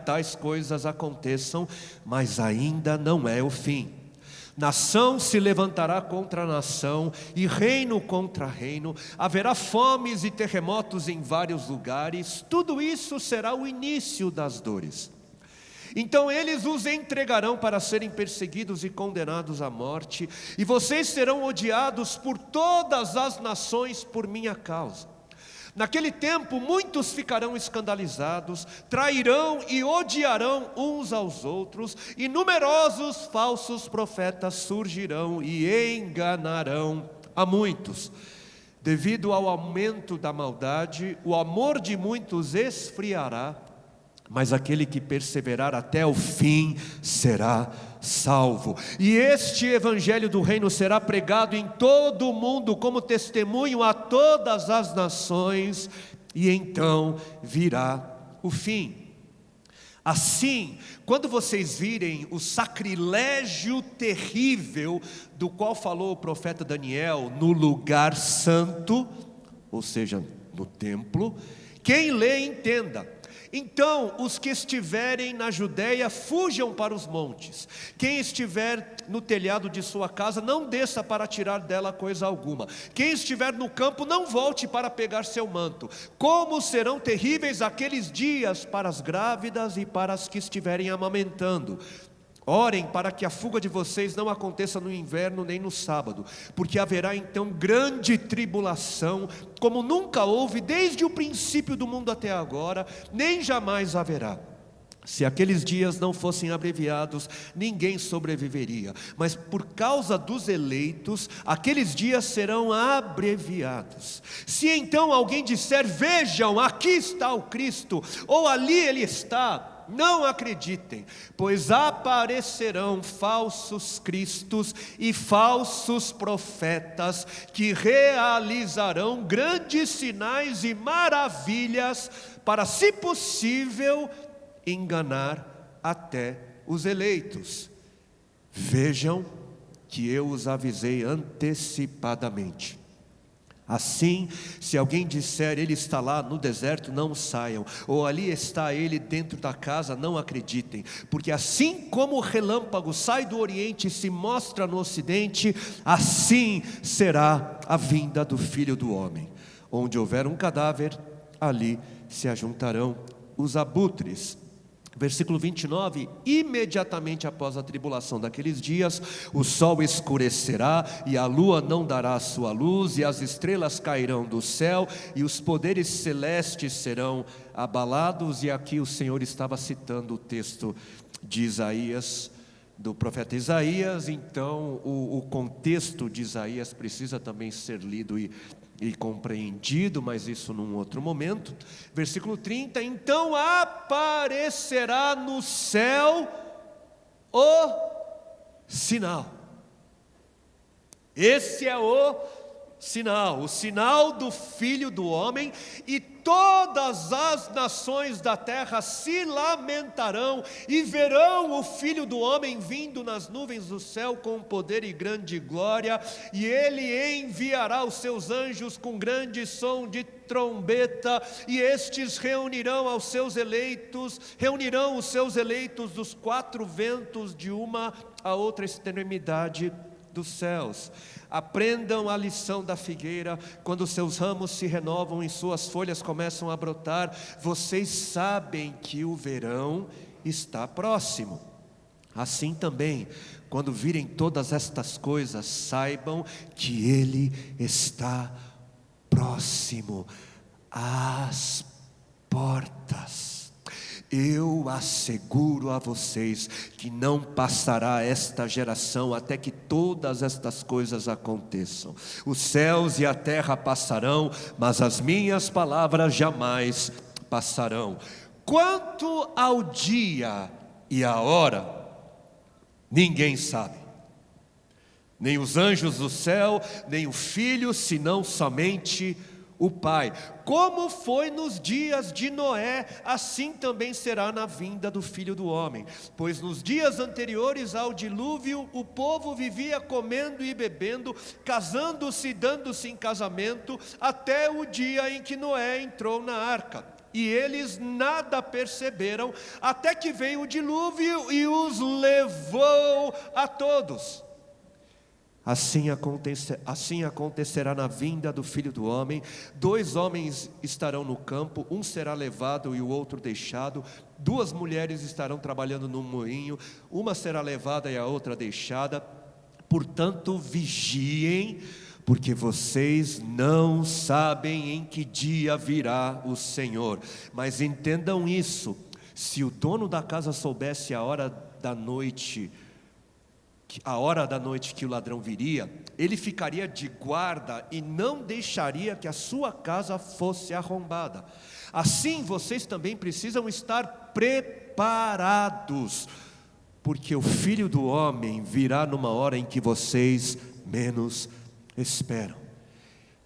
tais coisas aconteçam, mas ainda não é o fim. Nação se levantará contra nação e reino contra reino, haverá fomes e terremotos em vários lugares, tudo isso será o início das dores. Então eles os entregarão para serem perseguidos e condenados à morte, e vocês serão odiados por todas as nações por minha causa. Naquele tempo muitos ficarão escandalizados, trairão e odiarão uns aos outros, e numerosos falsos profetas surgirão e enganarão a muitos. Devido ao aumento da maldade, o amor de muitos esfriará, mas aquele que perseverar até o fim será salvo. E este evangelho do reino será pregado em todo o mundo como testemunho a todas as nações, e então virá o fim. Assim, quando vocês virem o sacrilégio terrível do qual falou o profeta Daniel no lugar santo, ou seja, no templo, quem lê entenda. Então os que estiverem na Judéia fujam para os montes. Quem estiver no telhado de sua casa não desça para tirar dela coisa alguma. Quem estiver no campo não volte para pegar seu manto. Como serão terríveis aqueles dias para as grávidas e para as que estiverem amamentando. Orem para que a fuga de vocês não aconteça no inverno nem no sábado, porque haverá então grande tribulação, como nunca houve desde o princípio do mundo até agora, nem jamais haverá. Se aqueles dias não fossem abreviados, ninguém sobreviveria, mas por causa dos eleitos, aqueles dias serão abreviados. Se então alguém disser, vejam, aqui está o Cristo, ou ali ele está, não acreditem, pois aparecerão falsos cristos e falsos profetas, que realizarão grandes sinais e maravilhas, para, se possível, enganar até os eleitos. Vejam que eu os avisei antecipadamente. Assim, se alguém disser, ele está lá no deserto, não saiam, ou ali está ele dentro da casa, não acreditem, porque assim como o relâmpago sai do oriente e se mostra no ocidente, assim será a vinda do Filho do Homem. Onde houver um cadáver, ali se ajuntarão os abutres. Versículo 29, imediatamente após a tribulação daqueles dias, o sol escurecerá e a lua não dará a sua luz, e as estrelas cairão do céu, e os poderes celestes serão abalados. E aqui o Senhor estava citando o texto de Isaías, do profeta Isaías. Então o contexto de Isaías precisa também ser lido e compreendido, mas isso num outro momento. Versículo 30, então aparecerá no céu o sinal. Esse é o sinal do Filho do Homem, e todas as nações da terra se lamentarão e verão o Filho do Homem vindo nas nuvens do céu com poder e grande glória, e ele enviará os seus anjos com grande som de trombeta, e estes reunirão os seus eleitos dos quatro ventos, de uma a outra extremidade dos céus. Aprendam a lição da figueira: quando seus ramos se renovam e suas folhas começam a brotar, vocês sabem que o verão está próximo. Assim também, quando virem todas estas coisas, saibam que Ele está próximo às portas. Eu asseguro a vocês que não passará esta geração até que todas estas coisas aconteçam. Os céus e a terra passarão, mas as minhas palavras jamais passarão. Quanto ao dia e à hora, ninguém sabe, nem os anjos do céu, nem o Filho, senão somente o Pai. Como foi nos dias de Noé, assim também será na vinda do Filho do Homem. Pois nos dias anteriores ao dilúvio, o povo vivia comendo e bebendo, casando-se e dando-se em casamento, até o dia em que Noé entrou na arca. e eles nada perceberam, até que veio o dilúvio e os levou a todos. Assim acontecerá na vinda do Filho do Homem. 2 homens estarão no campo, um será levado e o outro deixado. 2 mulheres estarão trabalhando no moinho, uma será levada e a outra deixada. Portanto, vigiem, porque vocês não sabem em que dia virá o Senhor. Mas entendam isso: se o dono da casa soubesse a hora da noite que o ladrão viria, ele ficaria de guarda e não deixaria que a sua casa fosse arrombada. Assim vocês também precisam estar preparados, porque o Filho do Homem virá numa hora em que vocês menos esperam.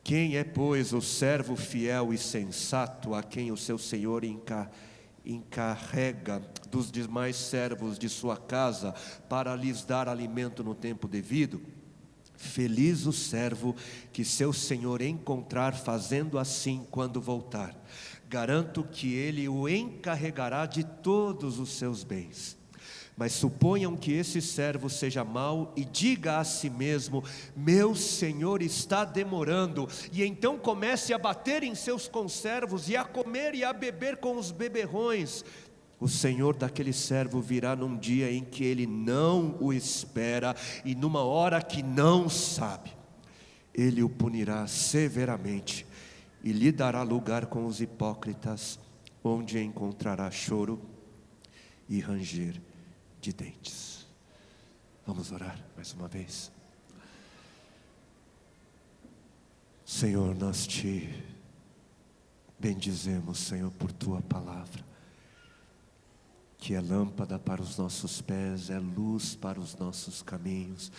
Quem é, pois, o servo fiel e sensato, a quem o seu Senhor encarrega dos demais servos de sua casa para lhes dar alimento no tempo devido? Feliz o servo que seu senhor encontrar fazendo assim quando voltar. Garanto que ele o encarregará de todos os seus bens. Mas suponham que esse servo seja mau e diga a si mesmo: meu senhor está demorando, e então comece a bater em seus conservos e a comer e a beber com os beberrões. O senhor daquele servo virá num dia em que ele não o espera e numa hora que não sabe. Ele o punirá severamente e lhe dará lugar com os hipócritas, onde encontrará choro e ranger de dentes. Vamos orar mais uma vez. Senhor, nós te bendizemos, Senhor, por tua palavra, que é lâmpada para os nossos pés, é luz para os nossos caminhos.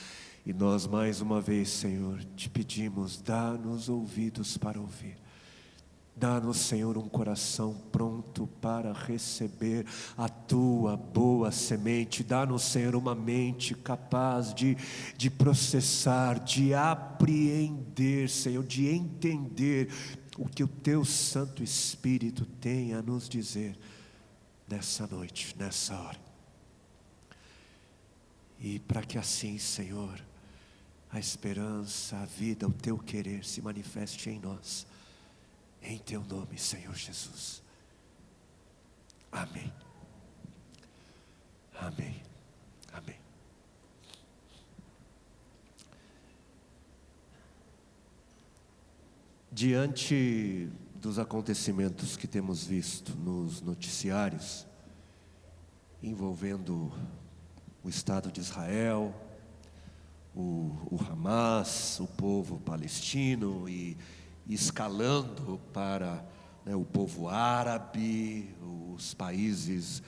E nós mais uma vez, Senhor, te pedimos: dá-nos ouvidos para ouvir. Dá-nos, Senhor, um coração pronto para receber a tua boa semente. Dá-nos, Senhor, uma mente capaz de processar, de apreender, Senhor, de entender o que o teu Santo Espírito tem a nos dizer nessa noite, nessa hora. E para que assim, Senhor, a esperança, a vida, o teu querer se manifeste em nós. Em teu nome, Senhor Jesus. Amém. Amém. Amém. Diante dos acontecimentos que temos visto nos noticiários, envolvendo o Estado de Israel, o Hamas, o povo palestino e escalando para o povo árabe, os países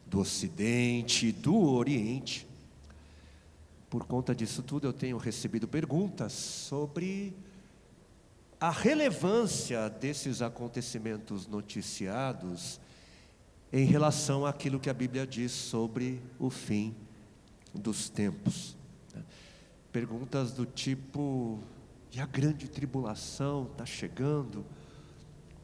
do Ocidente, do Oriente. Por conta disso tudo, eu tenho recebido perguntas sobre a relevância desses acontecimentos noticiados em relação àquilo que a Bíblia diz sobre o fim dos tempos. Perguntas do tipo: e a grande tribulação está chegando?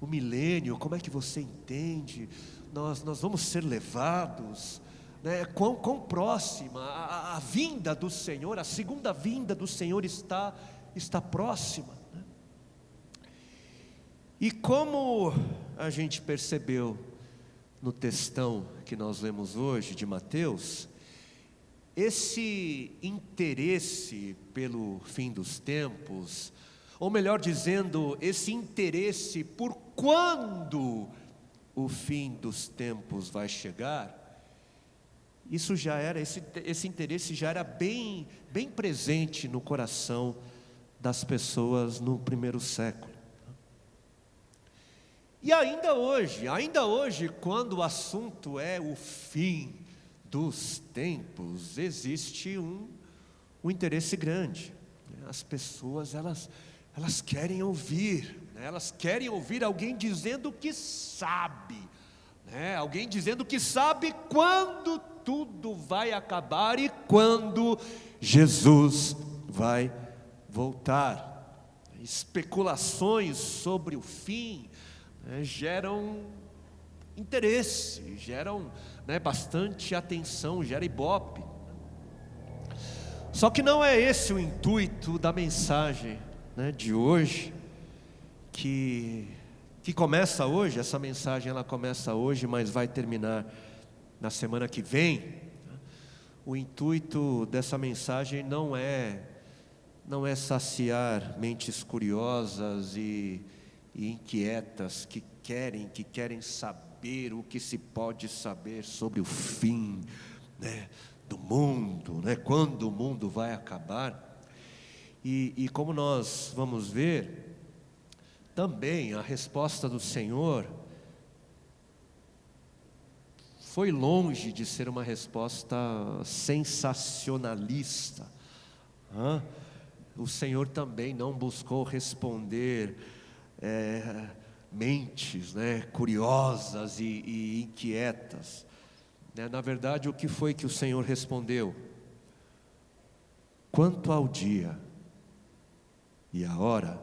O milênio, como é que você entende? Nós vamos ser levados, né? Quão próxima a vinda do Senhor, a segunda vinda do Senhor está próxima, né? E como a gente percebeu no textão que nós lemos hoje de Mateus, esse interesse pelo fim dos tempos, ou melhor dizendo, esse interesse por quando o fim dos tempos vai chegar, isso já era, esse interesse já era bem presente no coração das pessoas no primeiro século. E ainda hoje, quando o assunto é o fim dos tempos, existe um interesse grande. As pessoas, elas querem ouvir, né? Elas querem ouvir alguém dizendo que sabe, né? Alguém dizendo que sabe quando tudo vai acabar e quando Jesus vai voltar. Especulações sobre o fim, né, geram interesse, geram, bastante atenção, gera ibope. Só que não é esse o intuito da mensagem, de hoje, que começa hoje.Essa mensagem ela começa hoje, mas vai terminar na semana que vem. O intuito dessa mensagem não é saciar mentes curiosas e inquietas que querem saber o que se pode saber sobre o fim, do mundo, quando o mundo vai acabar. E como nós vamos ver, também a resposta do Senhor foi longe de ser uma resposta sensacionalista. O Senhor também não buscou responder mentes curiosas e inquietas. Na verdade, o que foi que o Senhor respondeu? Quanto ao dia e a hora,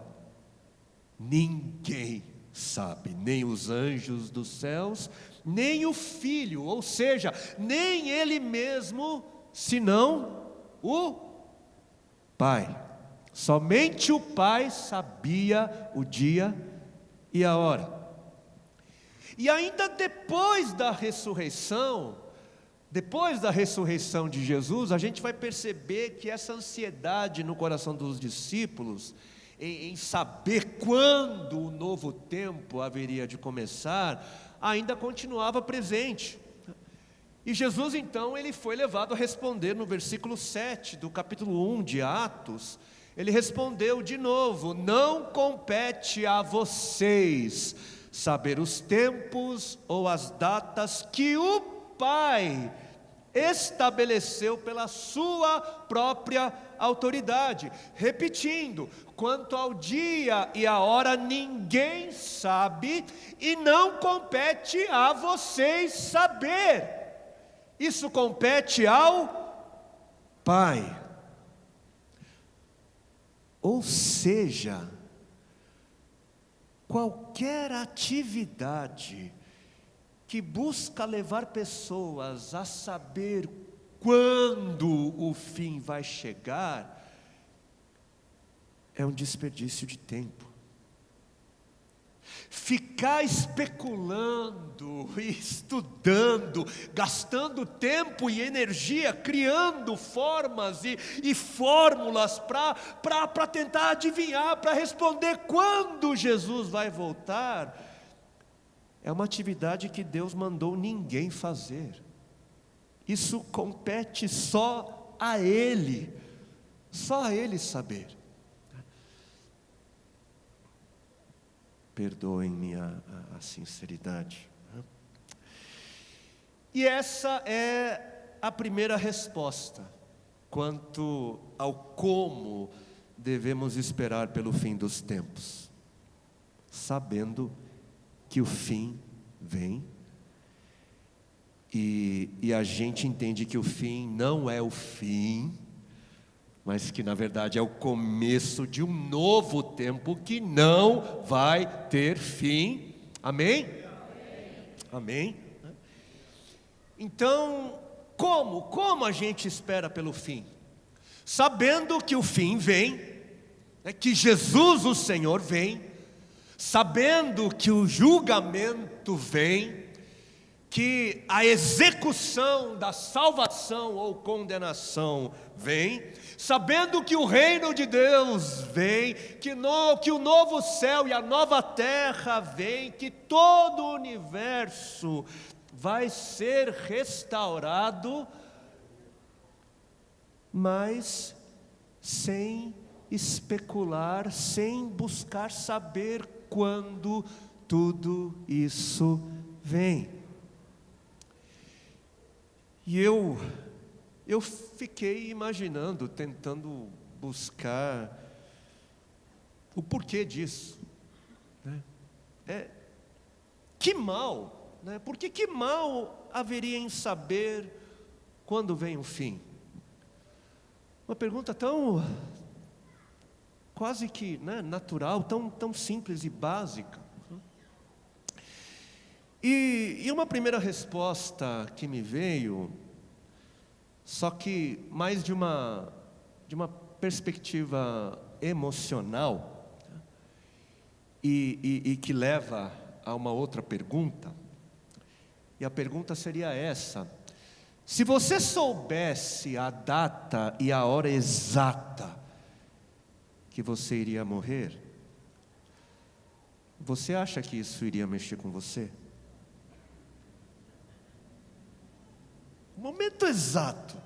ninguém sabe, nem os anjos dos céus, nem o Filho, ou seja, nem Ele mesmo, senão o Pai. Somente o Pai sabia o dia e a hora. E ainda depois da ressurreição de Jesus, a gente vai perceber que essa ansiedade no coração dos discípulos em saber quando o novo tempo haveria de começar, ainda continuava presente. E Jesus então, ele foi levado a responder no versículo 7 do capítulo 1 de Atos. Ele respondeu de novo: não compete a vocês saber os tempos ou as datas que o Pai estabeleceu pela sua própria autoridade. Repetindo, quanto ao dia e a hora ninguém sabe, e não compete a vocês saber. Isso compete ao Pai. Ou seja, qualquer atividade que busca levar pessoas a saber quando o fim vai chegar, é um desperdício de tempo. Ficar especulando, estudando, gastando tempo e energia, criando formas e fórmulas para tentar adivinhar, para responder quando Jesus vai voltar, é uma atividade que Deus mandou ninguém fazer. Isso compete só a Ele saber. Perdoem-me a sinceridade. E essa é a primeira resposta quanto ao como devemos esperar pelo fim dos tempos, sabendo que o fim vem, e a gente entende que o fim não é o fim, mas que na verdade é o começo de um novo tempo que não vai ter fim. Amém? Amém? Então, como a gente espera pelo fim? Sabendo que o fim vem, que Jesus o Senhor vem, sabendo que o julgamento vem, que a execução da salvação ou condenação vem, sabendo que o reino de Deus vem, que o novo céu e a nova terra vem, que todo o universo vai ser restaurado, mas sem especular, sem buscar saber quando tudo isso vem. E eu fiquei imaginando, tentando buscar o porquê disso. Que mal, por que mal haveria em saber quando vem o fim? Uma pergunta tão, quase que natural, tão simples e básica. E uma primeira resposta que me veio, só que mais de uma perspectiva emocional, e que leva a uma outra pergunta, e a pergunta seria essa: se você soubesse a data e a hora exata que você iria morrer, você acha que isso iria mexer com você? O momento exato.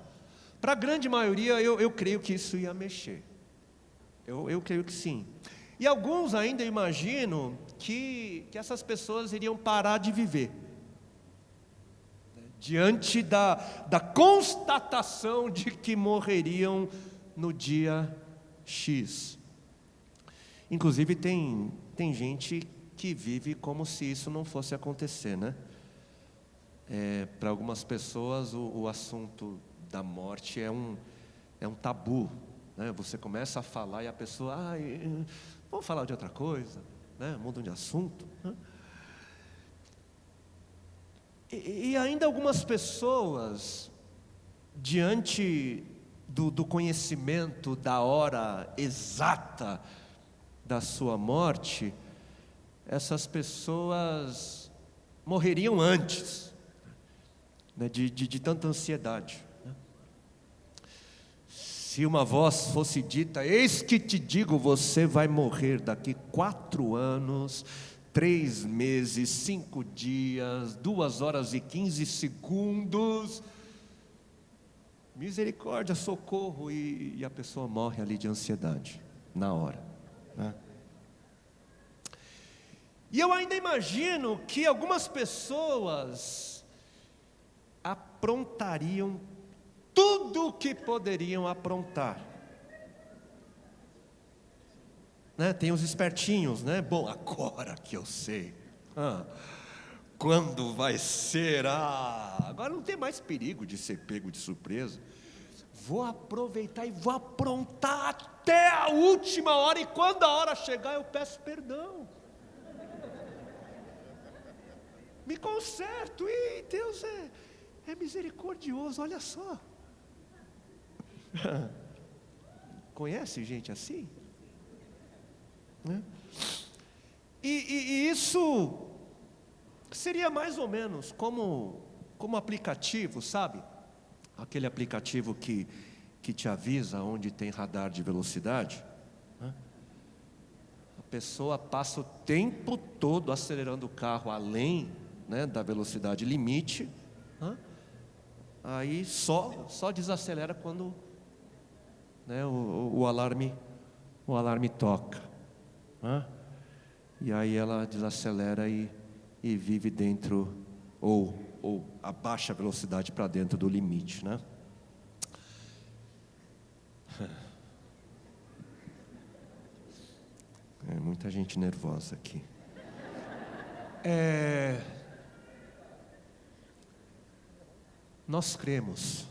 Para a grande maioria, eu creio que isso ia mexer. Eu creio que sim. E alguns ainda imaginam que essas pessoas iriam parar de viver, diante da constatação de que morreriam no dia X. Inclusive tem gente que vive como se isso não fosse acontecer, né? Para algumas pessoas o assunto da morte é um tabu, né? Você começa a falar e a pessoa, vamos falar de outra coisa, né? Mudam de assunto, né? E ainda algumas pessoas, diante do conhecimento da hora exata da sua morte, essas pessoas morreriam antes, né, de tanta ansiedade, né? Se uma voz fosse dita: eis que te digo, você vai morrer daqui 4 anos, 3 meses, 5 dias, 2 horas e 15 segundos, misericórdia, socorro, e a pessoa morre ali de ansiedade, na hora, né? E eu ainda imagino que algumas pessoas aprontariam tudo o que poderiam aprontar, né? Tem os espertinhos, né? Bom, agora que eu sei, quando vai ser? Agora não tem mais perigo de ser pego de surpresa. Vou aproveitar e vou aprontar até a última hora, e quando a hora chegar eu peço perdão, me conserto, e Deus é misericordioso, olha só. Conhece gente assim? Né? E isso seria mais ou menos como aplicativo, sabe? Aquele aplicativo que te avisa onde tem radar de velocidade, né? A pessoa passa o tempo todo acelerando o carro além, né, da velocidade limite, né? Aí só desacelera quando, né, o alarme toca, né? E aí ela desacelera e vive dentro, ou abaixa a velocidade para dentro do limite, né? Muita gente nervosa aqui. Nós cremos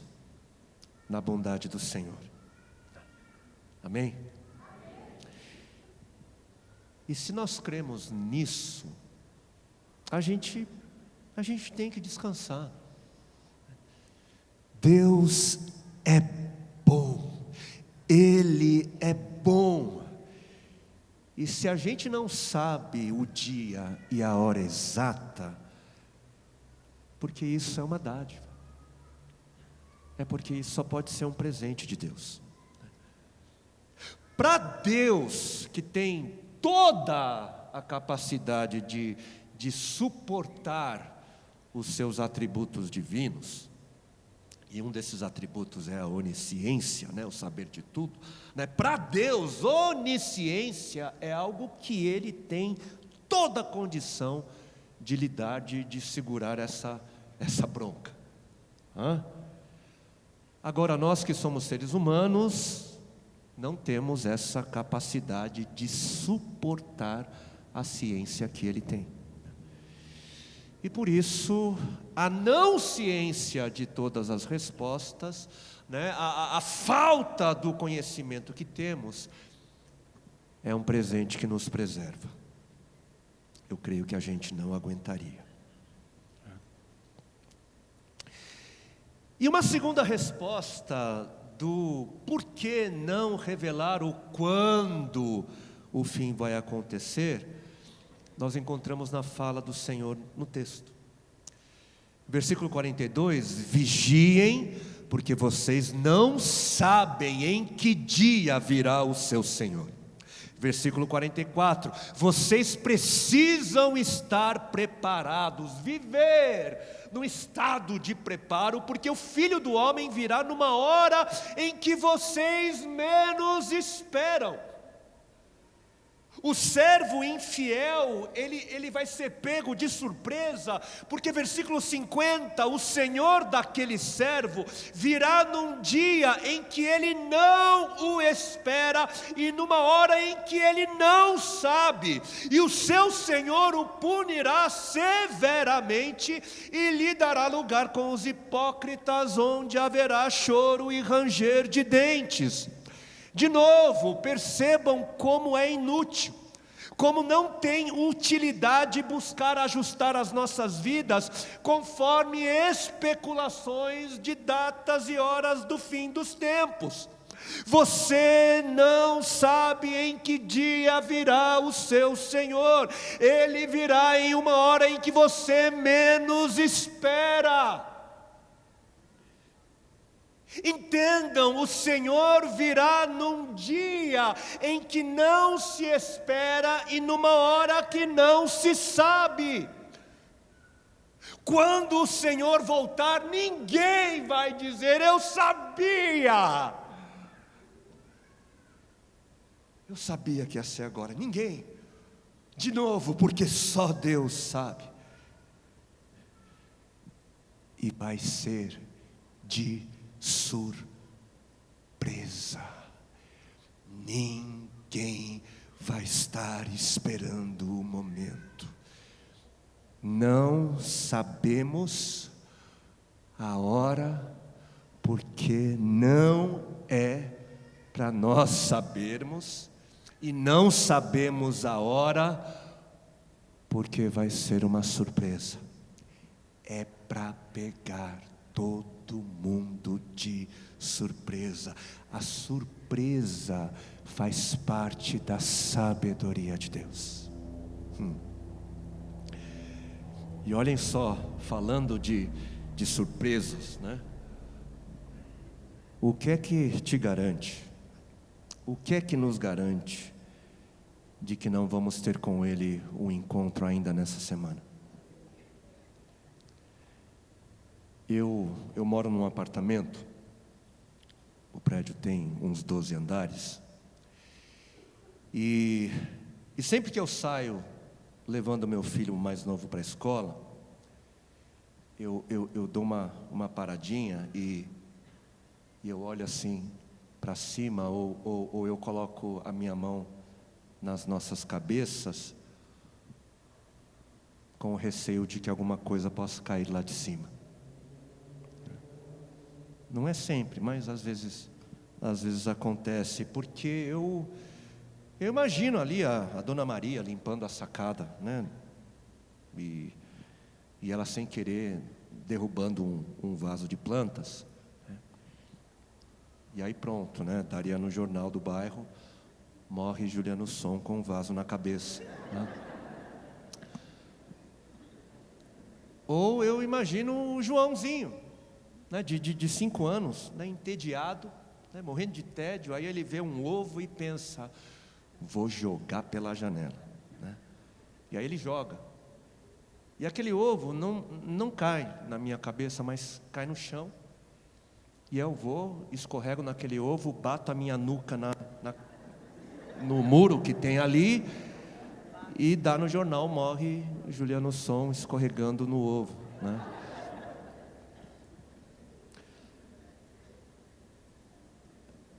na bondade do Senhor. Amém? E se nós cremos nisso, a gente tem que descansar. Deus é bom, Ele é bom. E se a gente não sabe o dia e a hora exata, porque isso é uma dádiva, é porque isso só pode ser um presente de Deus. Para Deus, que tem toda a capacidade de suportar os seus atributos divinos, e um desses atributos é a onisciência, né, o saber de tudo, né? Para Deus, onisciência é algo que Ele tem toda a condição de lidar, de segurar essa bronca. Agora, nós que somos seres humanos, não temos essa capacidade de suportar a ciência que Ele tem. E por isso, a não ciência de todas as respostas, né, a falta do conhecimento que temos, é um presente que nos preserva. Eu creio que a gente não aguentaria. E uma segunda resposta do por que não revelar o quando o fim vai acontecer, nós encontramos na fala do Senhor no texto. Versículo 42, vigiem, porque vocês não sabem em que dia virá o seu Senhor. Versículo 44, vocês precisam estar preparados, viver no estado de preparo, porque o Filho do Homem virá numa hora em que vocês menos esperam. O servo infiel, ele vai ser pego de surpresa, porque versículo 50, o Senhor daquele servo virá num dia em que ele não o espera, e numa hora em que ele não sabe, e o seu Senhor o punirá severamente, e lhe dará lugar com os hipócritas, onde haverá choro e ranger de dentes. De novo, percebam como é inútil, como não tem utilidade buscar ajustar as nossas vidas conforme especulações de datas e horas do fim dos tempos. Você não sabe em que dia virá o seu Senhor. Ele virá em uma hora em que você menos espera. Entendam, o Senhor virá num dia em que não se espera e numa hora que não se sabe. Quando o Senhor voltar, ninguém vai dizer: eu sabia. Eu sabia que ia ser agora. Ninguém. De novo, porque só Deus sabe. E vai ser de surpresa. Ninguém vai estar esperando o momento. Não sabemos a hora, porque não é para nós sabermos, e não sabemos a hora, porque vai ser uma surpresa. É para pegar todo mundo de surpresa. A surpresa faz parte da sabedoria de Deus. E olhem só, falando de surpresas, né? O que é que te garante? O que é que nos garante de que não vamos ter com Ele um encontro ainda nessa semana? Eu moro num apartamento, o prédio tem uns 12 andares, e sempre que eu saio levando meu filho mais novo para a escola, eu dou uma paradinha e eu olho assim para cima, ou eu coloco a minha mão nas nossas cabeças, com o receio de que alguma coisa possa cair lá de cima. Não é sempre, mas às vezes acontece, porque eu imagino ali a Dona Maria limpando a sacada, né? E ela sem querer derrubando um vaso de plantas, né? E aí pronto, né? Daria no jornal do bairro: morre Juliano Som com um vaso na cabeça, né? Ou eu imagino o Joãozinho, né, de 5 anos, né, entediado, né, morrendo de tédio. Aí ele vê um ovo e pensa: vou jogar pela janela, né? E aí ele joga, e aquele ovo não cai na minha cabeça, mas cai no chão, e eu vou, escorrego naquele ovo, bato a minha nuca no muro que tem ali, e dá no jornal: morre Juliano Som escorregando no ovo, né?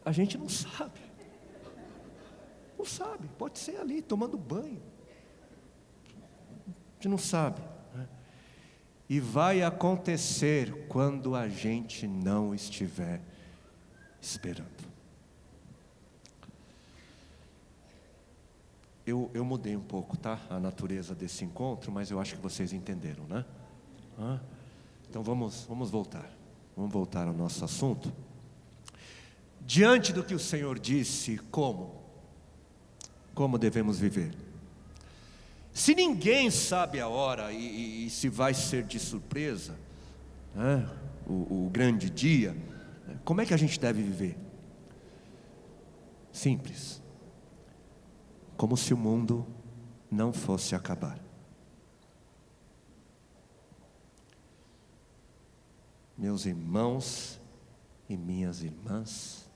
A gente não sabe. Não sabe, pode ser ali, tomando banho. A gente não sabe, né? E vai acontecer quando a gente não estiver esperando. Eu mudei um pouco, tá? A natureza desse encontro, mas eu acho que vocês entenderam, né? Então vamos voltar. Vamos voltar ao nosso assunto. Diante do que o Senhor disse, como devemos viver? Se ninguém sabe a hora e se vai ser de surpresa, né, o grande dia, como é que a gente deve viver? Simples. Como se o mundo não fosse acabar. Meus irmãos e minhas irmãs,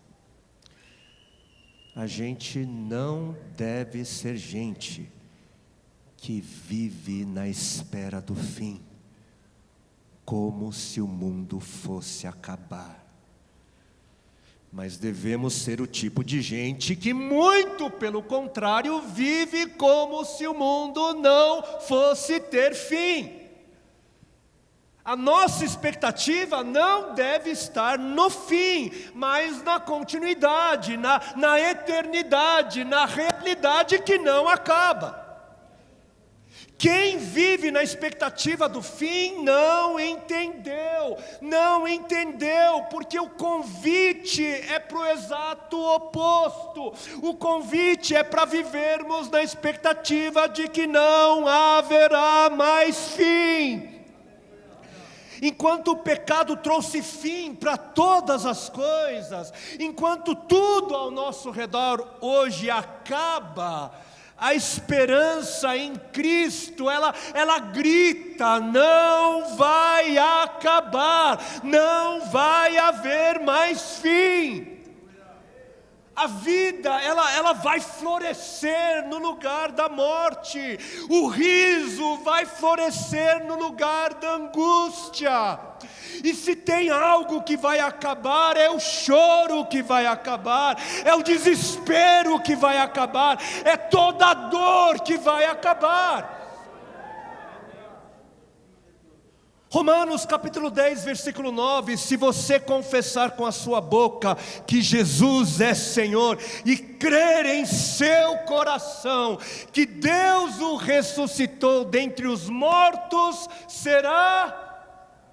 a gente não deve ser gente que vive na espera do fim, como se o mundo fosse acabar. Mas devemos ser o tipo de gente que, muito pelo contrário, vive como se o mundo não fosse ter fim. A nossa expectativa não deve estar no fim, mas na continuidade, na eternidade, na realidade que não acaba. Quem vive na expectativa do fim não entendeu, porque o convite é para o exato oposto. O convite é para vivermos na expectativa de que não haverá mais fim. Enquanto o pecado trouxe fim para todas as coisas, enquanto tudo ao nosso redor hoje acaba, a esperança em Cristo, ela grita: não vai acabar, não vai haver mais fim. A vida, ela vai florescer no lugar da morte. O riso vai florescer no lugar da angústia. E se tem algo que vai acabar, é o choro que vai acabar, é o desespero que vai acabar, é toda a dor que vai acabar. Romanos capítulo 10, versículo 9, se você confessar com a sua boca que Jesus é Senhor e crer em seu coração que Deus o ressuscitou dentre os mortos, será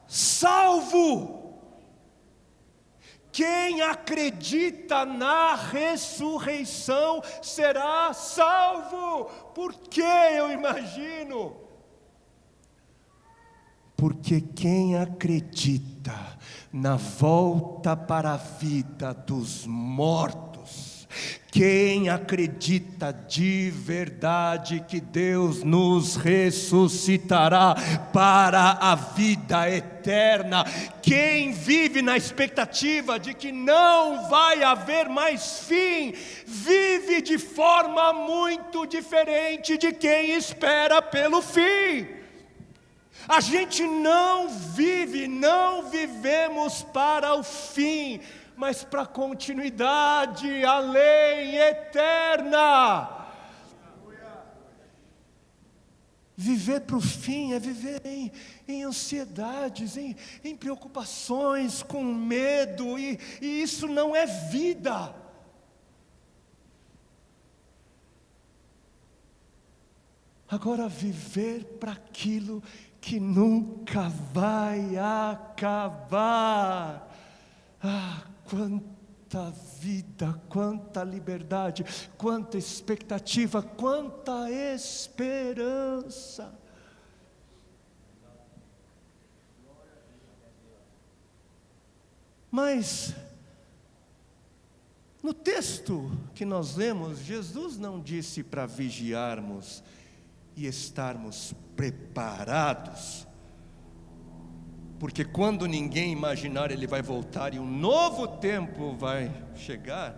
salvo. Quem acredita na ressurreição será salvo. Por que eu imagino? Porque quem acredita na volta para a vida dos mortos, quem acredita de verdade que Deus nos ressuscitará para a vida eterna, quem vive na expectativa de que não vai haver mais fim, vive de forma muito diferente de quem espera pelo fim. A gente não vivemos para o fim, mas para a continuidade, a lei eterna. Viver para o fim é viver em ansiedades, em preocupações, com medo, e isso não é vida. Agora, viver para aquilo que nunca vai acabar. Quanta vida, quanta liberdade, quanta expectativa, quanta esperança. Mas no texto que nós lemos, Jesus não disse para vigiarmos e estarmos preparados, porque quando ninguém imaginar, Ele vai voltar e um novo tempo vai chegar.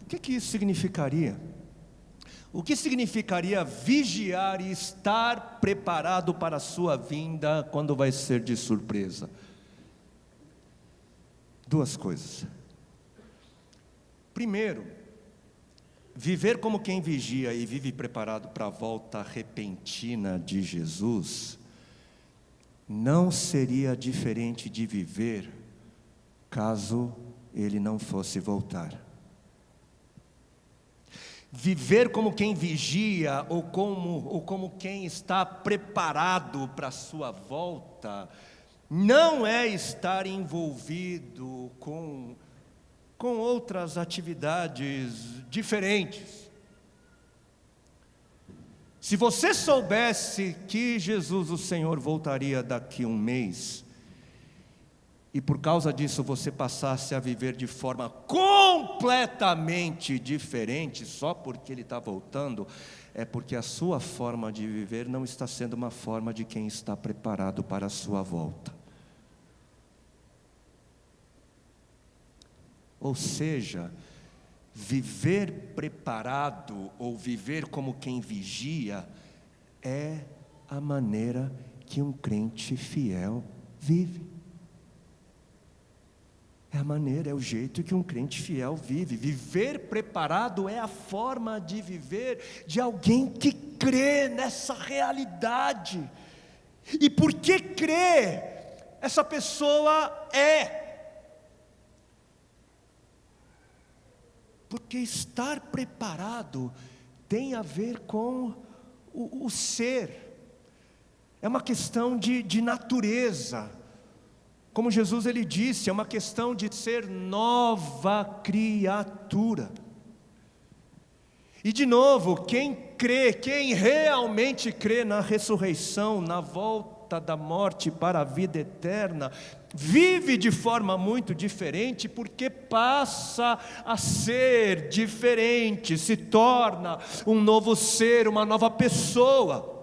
O que isso significaria? O que significaria vigiar e estar preparado para a sua vinda quando vai ser de surpresa? Duas coisas. Primeiro, viver como quem vigia e vive preparado para a volta repentina de Jesus não seria diferente de viver caso Ele não fosse voltar. Viver como quem vigia ou como quem está preparado para a sua volta não é estar envolvido com outras atividades diferentes. Se você soubesse que Jesus, o Senhor, voltaria daqui a um mês, e por causa disso você passasse a viver de forma completamente diferente, só porque Ele está voltando, é porque a sua forma de viver não está sendo uma forma de quem está preparado para a sua volta. Ou seja, viver preparado ou viver como quem vigia é a maneira que um crente fiel vive. É a maneira, é o jeito que um crente fiel vive. Viver preparado é a forma de viver de alguém que crê nessa realidade. E porque crê, essa pessoa é. Porque estar preparado tem a ver com o ser. É uma questão de natureza. Como Jesus ele disse, é uma questão de ser nova criatura. E de novo, quem crê, quem realmente crê na ressurreição, na volta da morte para a vida eterna, vive de forma muito diferente, porque passa a ser diferente, se torna um novo ser, uma nova pessoa.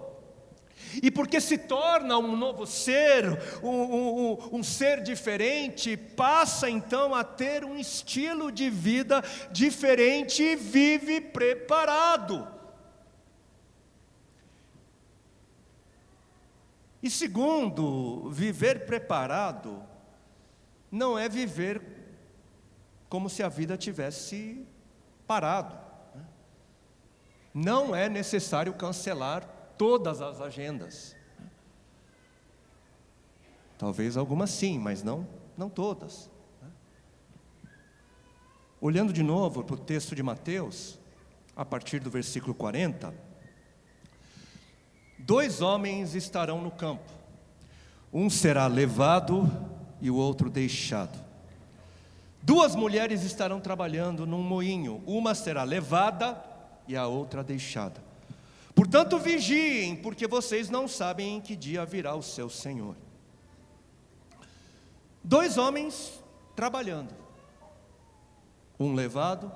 E porque se torna um novo ser, um ser diferente, passa então a ter um estilo de vida diferente e vive preparado. E segundo, viver preparado não é viver como se a vida tivesse parado. Não é necessário cancelar todas as agendas. Talvez algumas sim, mas não todas. Olhando de novo para o texto de Mateus, a partir do versículo 40, 2 homens estarão no campo, um será levado e o outro deixado. 2 mulheres estarão trabalhando num moinho, uma será levada e a outra deixada. Portanto, vigiem, porque vocês não sabem em que dia virá o seu Senhor. 2 homens trabalhando, um levado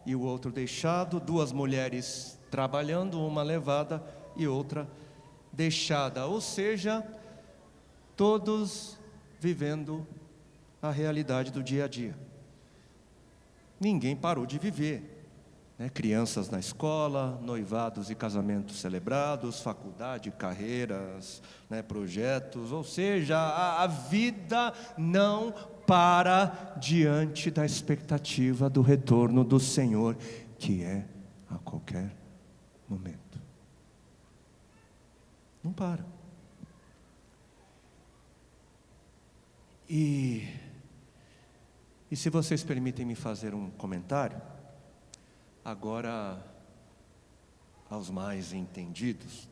e o outro deixado. 2 mulheres trabalhando, uma levada e outra deixada. Ou seja, todos vivendo a realidade do dia a dia. Ninguém parou de viver. Crianças na escola, noivados e casamentos celebrados, faculdade, carreiras, projetos, ou seja, a vida não para diante da expectativa do retorno do Senhor, que é a qualquer momento. Não para. E se vocês permitem me fazer um comentário, agora aos mais entendidos,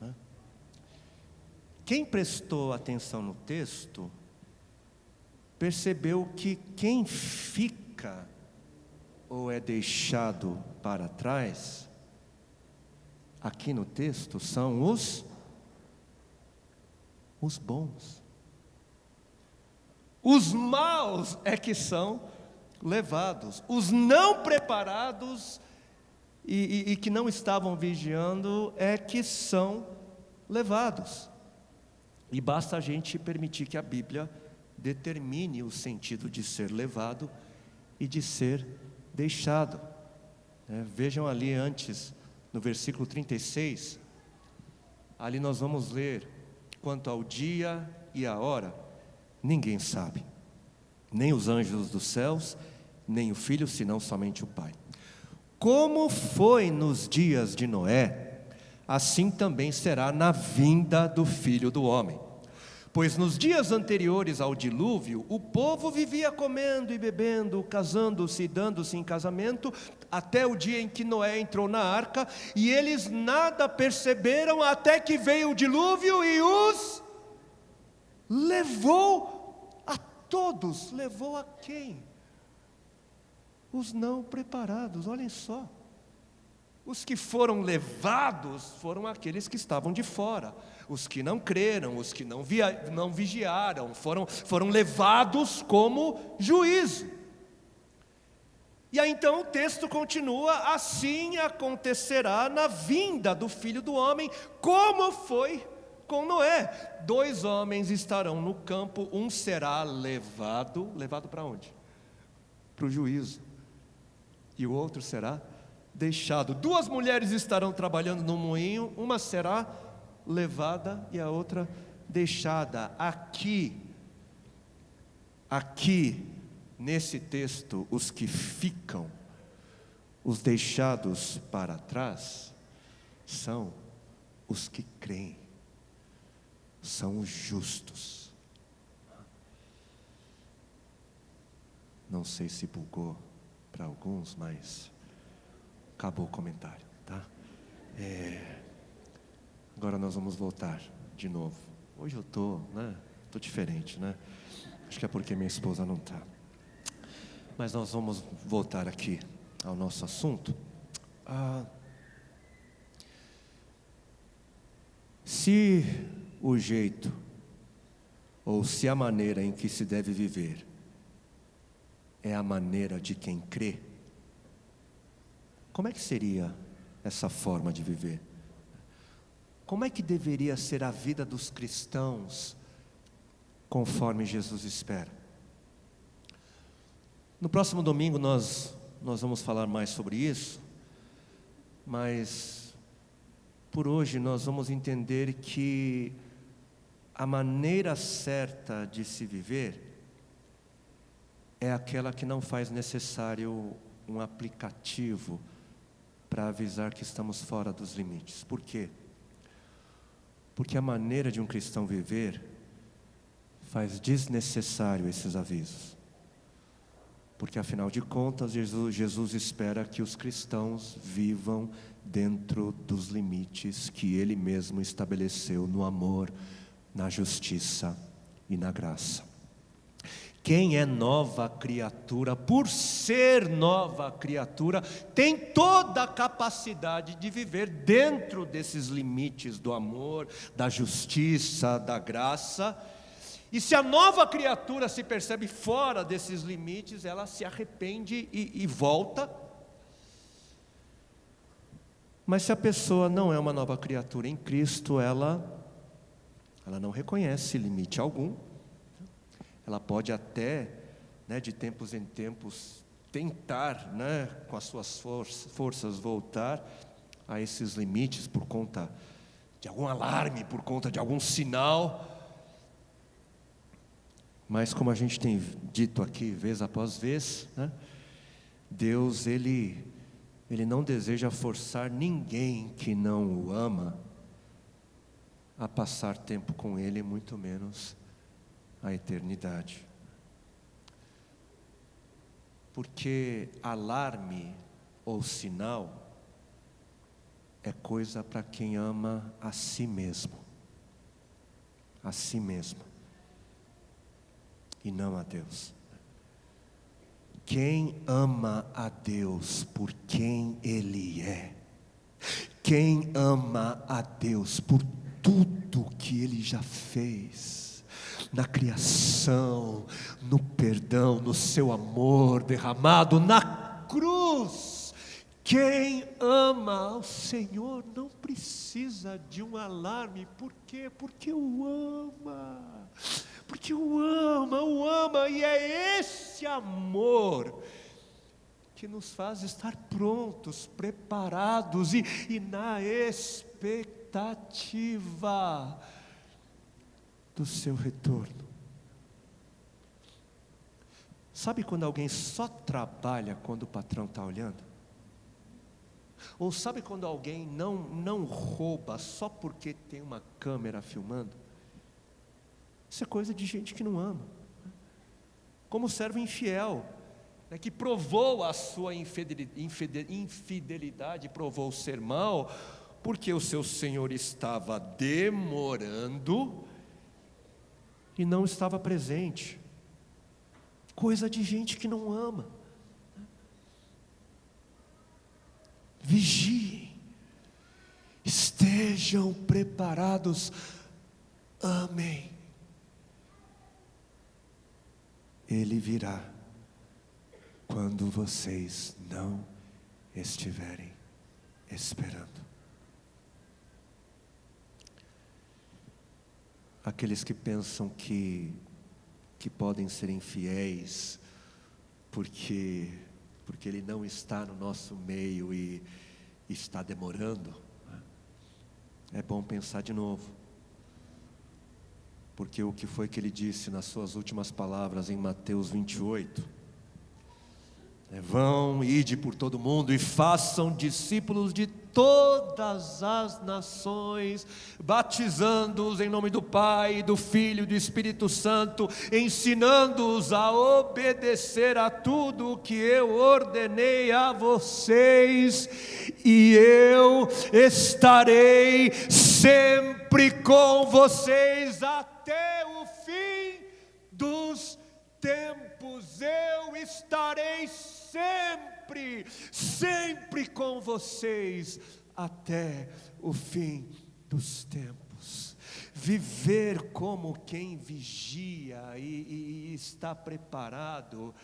Quem prestou atenção no texto, percebeu que quem fica ou é deixado para trás, aqui no texto, são os bons. Os maus é que são levados. Os não preparados e que não estavam vigiando é que são levados. E basta a gente permitir que a Bíblia determine o sentido de ser levado e de ser deixado. Vejam ali antes, no versículo 36, ali nós vamos ler: quanto ao dia e a hora, ninguém sabe, nem os anjos dos céus, nem o Filho, senão somente o Pai. Como foi nos dias de Noé, assim também será na vinda do Filho do Homem. Pois nos dias anteriores ao dilúvio, o povo vivia comendo e bebendo, casando-se e dando-se em casamento, até o dia em que Noé entrou na arca, e eles nada perceberam até que veio o dilúvio e os levou a todos. Levou a quem? Os não preparados, olhem só. Os que foram levados foram aqueles que estavam de fora. Os que não creram, os que não vigiaram, foram levados como juízo. E aí então o texto continua: assim acontecerá na vinda do Filho do Homem, como foi com Noé. 2 homens estarão no campo, um será levado para onde? Para o juízo. E o outro será deixado. 2 mulheres estarão trabalhando no moinho, uma será levada e a outra deixada. Aqui, nesse texto, os que ficam, os deixados para trás, são os que creem, são os justos. Não sei se bugou para alguns, mas acabou o comentário, tá? Agora nós vamos voltar de novo. Hoje eu tô diferente, né? Acho que é porque minha esposa não está. Mas nós vamos voltar aqui ao nosso assunto. Se o jeito, ou se a maneira em que se deve viver é a maneira de quem crê, como é que seria essa forma de viver? Como é que deveria ser a vida dos cristãos conforme Jesus espera? No próximo domingo nós vamos falar mais sobre isso, mas por hoje nós vamos entender que a maneira certa de se viver é aquela que não faz necessário um aplicativo para avisar que estamos fora dos limites. Por quê? Porque a maneira de um cristão viver faz desnecessário esses avisos. Porque afinal de contas, Jesus espera que os cristãos vivam dentro dos limites que Ele mesmo estabeleceu no amor, na justiça e na graça. Quem é nova criatura, por ser nova criatura, tem toda a capacidade de viver dentro desses limites do amor, da justiça, da graça. E se a nova criatura se percebe fora desses limites, ela se arrepende e volta. Mas se a pessoa não é uma nova criatura em Cristo, ela não reconhece limite algum. Ela pode até, de tempos em tempos, tentar, com as suas forças voltar a esses limites por conta de algum alarme, por conta de algum sinal. Mas como a gente tem dito aqui vez após vez, Deus ele não deseja forçar ninguém que não o ama a passar tempo com Ele, muito menos a eternidade. Porque alarme ou sinal é coisa para quem ama a si mesmo, e não a Deus. Quem ama a Deus por quem Ele é, quem ama a Deus por tudo que Ele já fez, na criação, no perdão, no seu amor derramado na cruz. Quem ama ao Senhor não precisa de um alarme. Por quê? Porque o ama. Porque o ama, e é esse amor que nos faz estar prontos, preparados e na expectativa do seu retorno. Sabe quando alguém só trabalha quando o patrão está olhando? Ou sabe quando alguém não rouba só porque tem uma câmera filmando? Isso é coisa de gente que não ama. Como o servo infiel, que provou a sua infidelidade, provou ser mau, porque o seu senhor estava demorando. e não estava presente. Coisa de gente que não ama. Vigiem, estejam preparados, amem. Ele virá quando vocês não estiverem esperando. Aqueles que pensam que podem ser infiéis porque Ele não está no nosso meio e está demorando, é bom pensar de novo. Porque o que foi que Ele disse nas suas últimas palavras em Mateus 28? Vão, ide por todo mundo e façam discípulos de todas as nações, batizando-os em nome do Pai, do Filho e do Espírito Santo, ensinando-os a obedecer a tudo o que eu ordenei a vocês, e eu estarei sempre com vocês até o fim dos tempos. Eu estarei sempre com vocês até o fim dos tempos. Viver como quem vigia e está preparado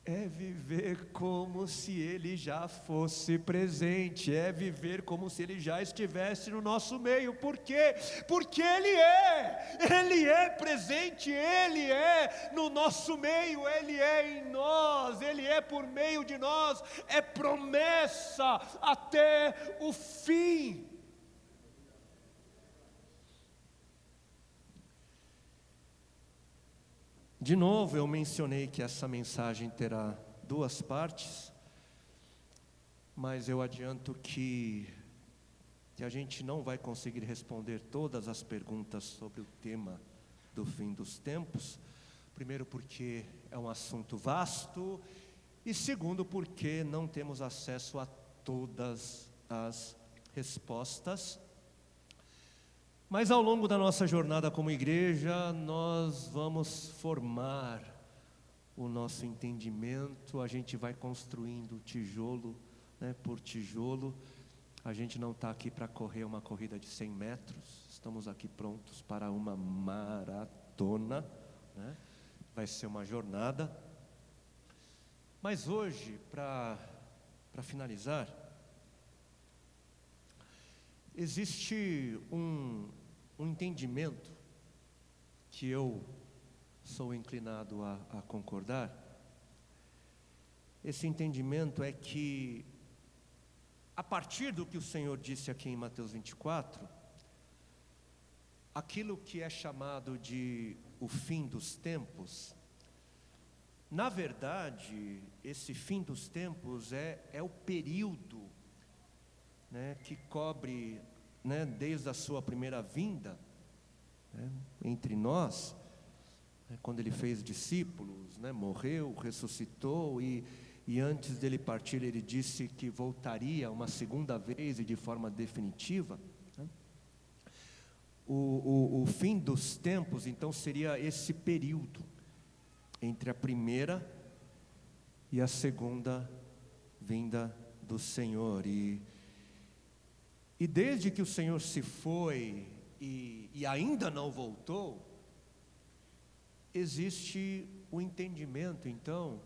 é viver como se Ele já fosse presente, é viver como se Ele já estivesse no nosso meio. Por quê? Porque Ele é presente, Ele é no nosso meio, Ele é em nós, Ele é por meio de nós, é promessa até o fim. De novo, eu mencionei que essa mensagem terá duas partes, mas eu adianto que a gente não vai conseguir responder todas as perguntas sobre o tema do fim dos tempos. Primeiro, porque é um assunto vasto, e segundo, porque não temos acesso a todas as respostas. Mas ao longo da nossa jornada como igreja, nós vamos formar o nosso entendimento, a gente vai construindo tijolo, por tijolo. A gente não está aqui para correr uma corrida de 100 metros, estamos aqui prontos para uma maratona, Vai ser uma jornada. Mas hoje, para finalizar, existe um entendimento que eu sou inclinado a concordar. Esse entendimento é que, a partir do que o Senhor disse aqui em Mateus 24, aquilo que é chamado de o fim dos tempos, na verdade, esse fim dos tempos é o período que cobre, desde a sua primeira vinda, entre nós, quando Ele fez discípulos, morreu, ressuscitou, e antes dele partir Ele disse que voltaria uma segunda vez e de forma definitiva. O fim dos tempos, então, seria esse período entre a primeira e a segunda vinda do Senhor. E desde que o Senhor se foi e ainda não voltou, existe o entendimento, então,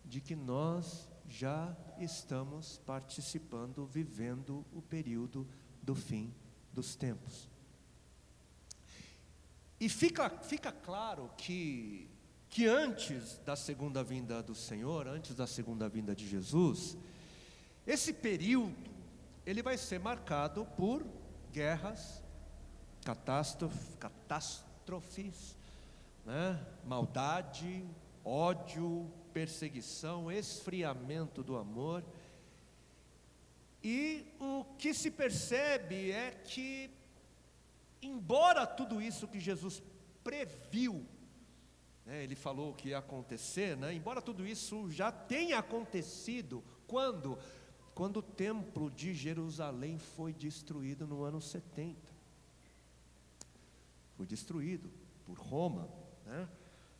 de que nós já estamos participando, vivendo o período do fim dos tempos. E fica claro que antes da segunda vinda do Senhor, antes da segunda vinda de Jesus, esse período, ele vai ser marcado por guerras, catástrofes, maldade, ódio, perseguição, esfriamento do amor. E o que se percebe é que, embora tudo isso que Jesus previu, Ele falou que ia acontecer, embora tudo isso já tenha acontecido, quando o templo de Jerusalém foi destruído no ano 70. Foi destruído. por Roma, né?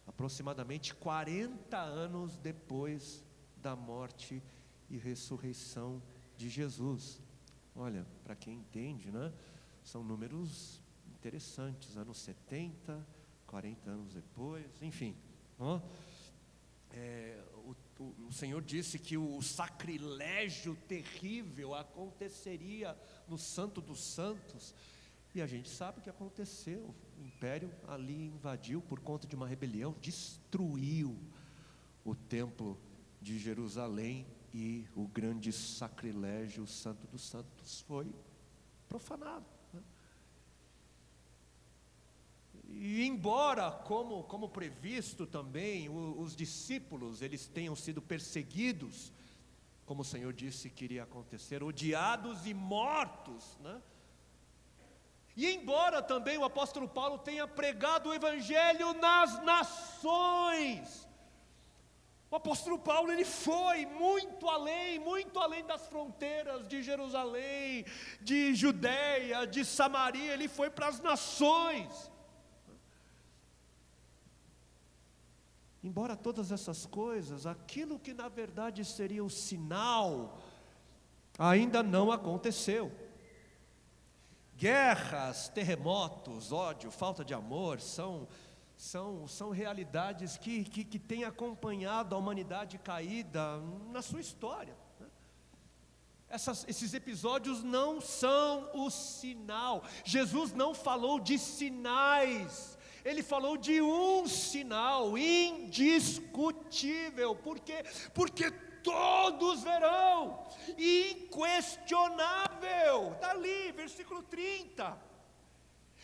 Aproximadamente 40 anos depois da morte e ressurreição de Jesus. Olha, para quem entende, né? São números interessantes, anos 70, 40 anos depois, enfim. Ó, o Senhor disse que o sacrilégio terrível aconteceria no Santo dos Santos, e a gente sabe o que aconteceu. O império ali invadiu por conta de uma rebelião, destruiu o templo de Jerusalém, e o grande sacrilégio, o Santo dos Santos, foi profanado, né? E embora, como previsto também, os discípulos, eles tenham sido perseguidos, como o Senhor disse que iria acontecer, odiados e mortos, né? E embora também o apóstolo Paulo tenha pregado o evangelho nas nações, o apóstolo Paulo, ele foi muito além das fronteiras de Jerusalém, de Judeia, de Samaria, ele foi para as nações. Embora todas essas coisas, aquilo que na verdade seria o sinal, ainda não aconteceu. Guerras, terremotos, ódio, falta de amor, são realidades que têm acompanhado a humanidade caída na sua história, né? Esses episódios não são o sinal. Jesus não falou de sinais, Ele falou de um sinal indiscutível. Por quê? Porque todos verão, inquestionável. Está ali, versículo 30.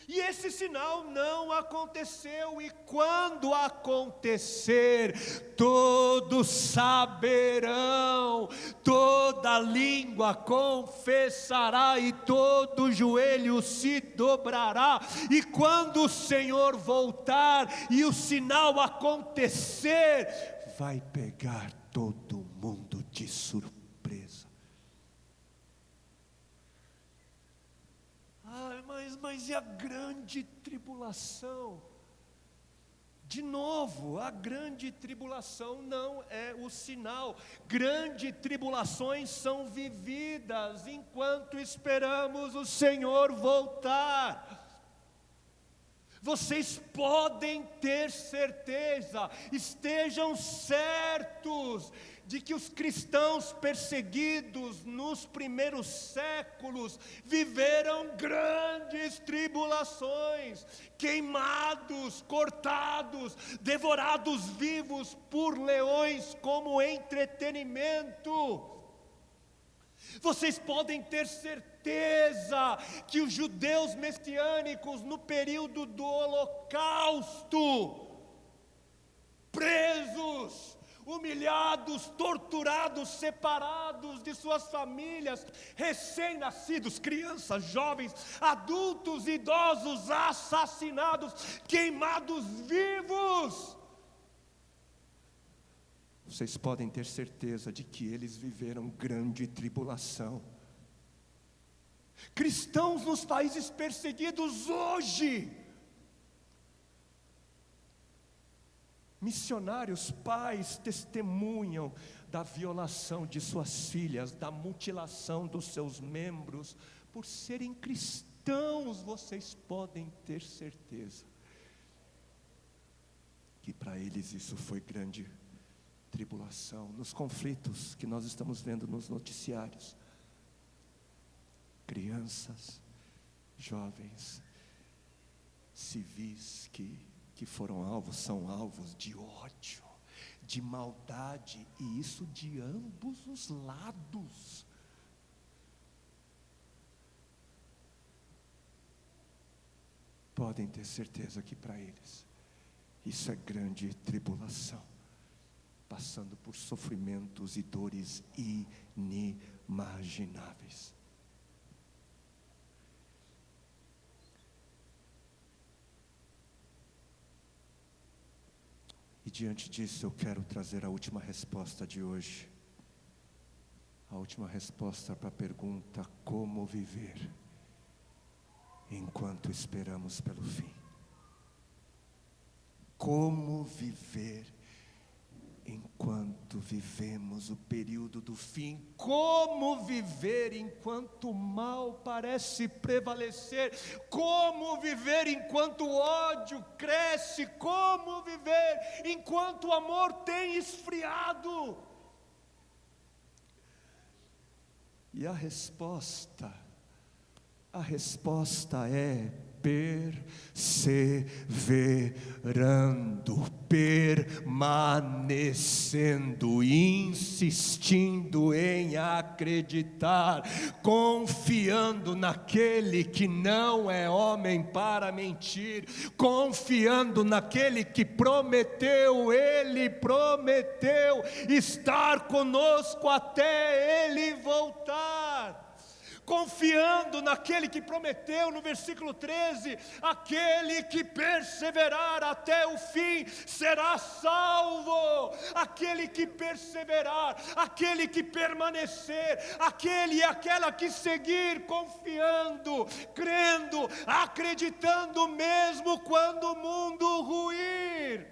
E esse sinal não aconteceu, e quando acontecer, todos saberão, toda língua confessará e todo joelho se dobrará. E quando o Senhor voltar e o sinal acontecer, vai pegar todo mundo de surpresa. Mas e a grande tribulação? De novo, a grande tribulação não é o sinal. Grandes tribulações são vividas enquanto esperamos o Senhor voltar. Vocês podem ter certeza, estejam certos de que os cristãos perseguidos nos primeiros séculos viveram grandes tribulações, queimados, cortados, devorados vivos por leões como entretenimento. Vocês podem ter certeza que os judeus messiânicos no período do Holocausto, presos, humilhados, torturados, separados de suas famílias, recém-nascidos, crianças, jovens, adultos, idosos, assassinados, queimados vivos. Vocês podem ter certeza de que eles viveram grande tribulação. Cristãos nos países perseguidos hoje, missionários, pais testemunham da violação de suas filhas, da mutilação dos seus membros, por serem cristãos. Vocês podem ter certeza que para eles isso foi grande tribulação. Nos conflitos que nós estamos vendo nos noticiários, crianças, jovens, civis que foram alvos, são alvos de ódio, de maldade, e isso de ambos os lados. Podem ter certeza que para eles isso é grande tribulação, passando por sofrimentos e dores inimagináveis. E diante disso eu quero trazer a última resposta de hoje. A última resposta para a pergunta: como viver enquanto esperamos pelo fim? como viver enquanto vivemos o período do fim, como viver enquanto o mal parece prevalecer, como viver enquanto o ódio cresce, como viver enquanto o amor tem esfriado. E a resposta é perseverando, permanecendo, insistindo em acreditar, confiando naquele que não é homem para mentir, confiando naquele que prometeu, ele prometeu estar conosco até ele voltar. Confiando naquele que prometeu no versículo 13, aquele que perseverar até o fim será salvo. Aquele que perseverar, aquele que permanecer, aquele e aquela que seguir confiando, crendo, acreditando mesmo quando o mundo ruir.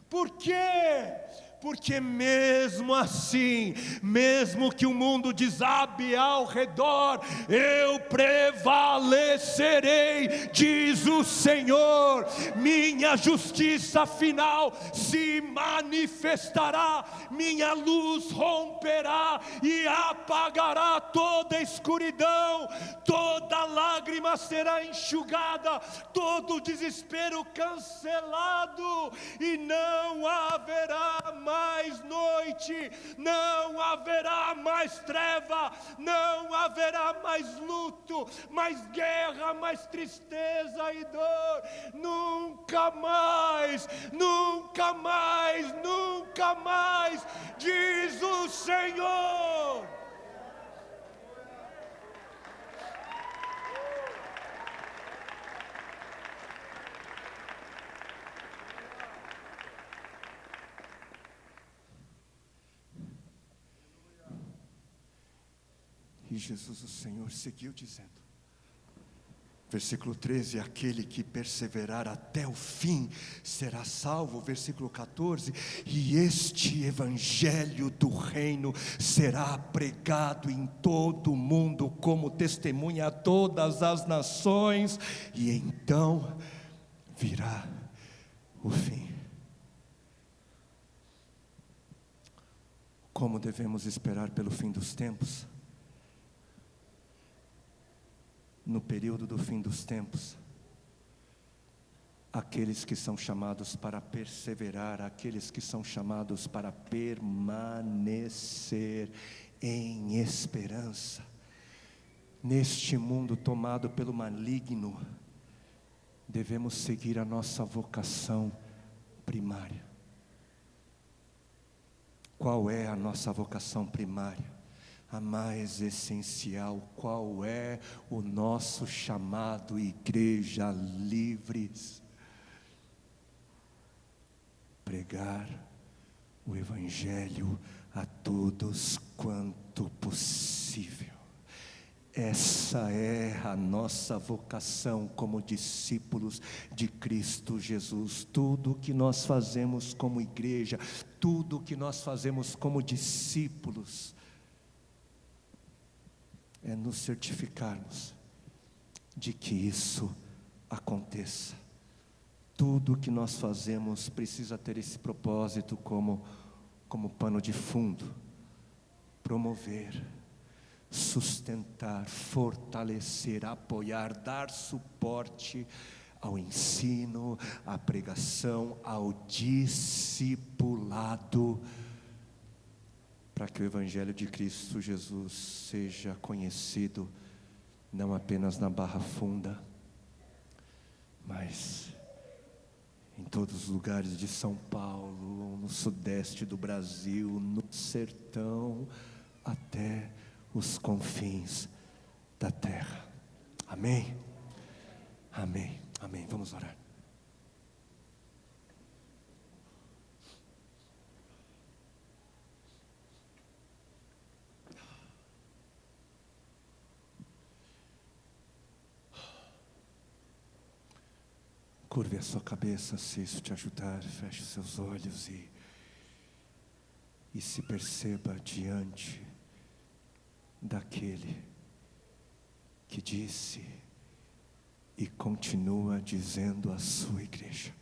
Por quê? Porque mesmo assim, mesmo que o mundo desabe ao redor, eu prevalecerei, diz o Senhor. Minha justiça final se manifestará, minha luz romperá e apagará toda a escuridão, toda lágrima será enxugada, todo desespero cancelado, e não haverá mais noite, não haverá mais treva, não haverá mais luto, mais guerra, mais tristeza e dor. Nunca mais, nunca mais, nunca mais, diz o Senhor. E Jesus, o Senhor, seguiu dizendo, versículo 13, aquele que perseverar até o fim será salvo. Versículo 14, e este evangelho do reino será pregado em todo o mundo como testemunha a todas as nações, e então virá o fim. Como devemos esperar pelo fim dos tempos? No período do fim dos tempos, aqueles que são chamados para perseverar, aqueles que são chamados para permanecer em esperança, neste mundo tomado pelo maligno, devemos seguir a nossa vocação primária. Qual é a nossa vocação primária? A mais essencial. Qual é o nosso chamado, igreja livres? Pregar o evangelho a todos quanto possível. Essa é a nossa vocação como discípulos de Cristo Jesus. Tudo o que nós fazemos como igreja, tudo o que nós fazemos como discípulos, é nos certificarmos de que isso aconteça. Tudo o que nós fazemos precisa ter esse propósito como pano de fundo: promover, sustentar, fortalecer, apoiar, dar suporte ao ensino, à pregação, ao discipulado, para que o Evangelho de Cristo Jesus seja conhecido não apenas na Barra Funda, mas em todos os lugares de São Paulo, no sudeste do Brasil, no sertão, até os confins da terra. Amém? Amém, amém. Vamos orar. Curve a sua cabeça, se isso te ajudar. Feche os seus olhos e se perceba diante daquele que disse e continua dizendo à sua igreja: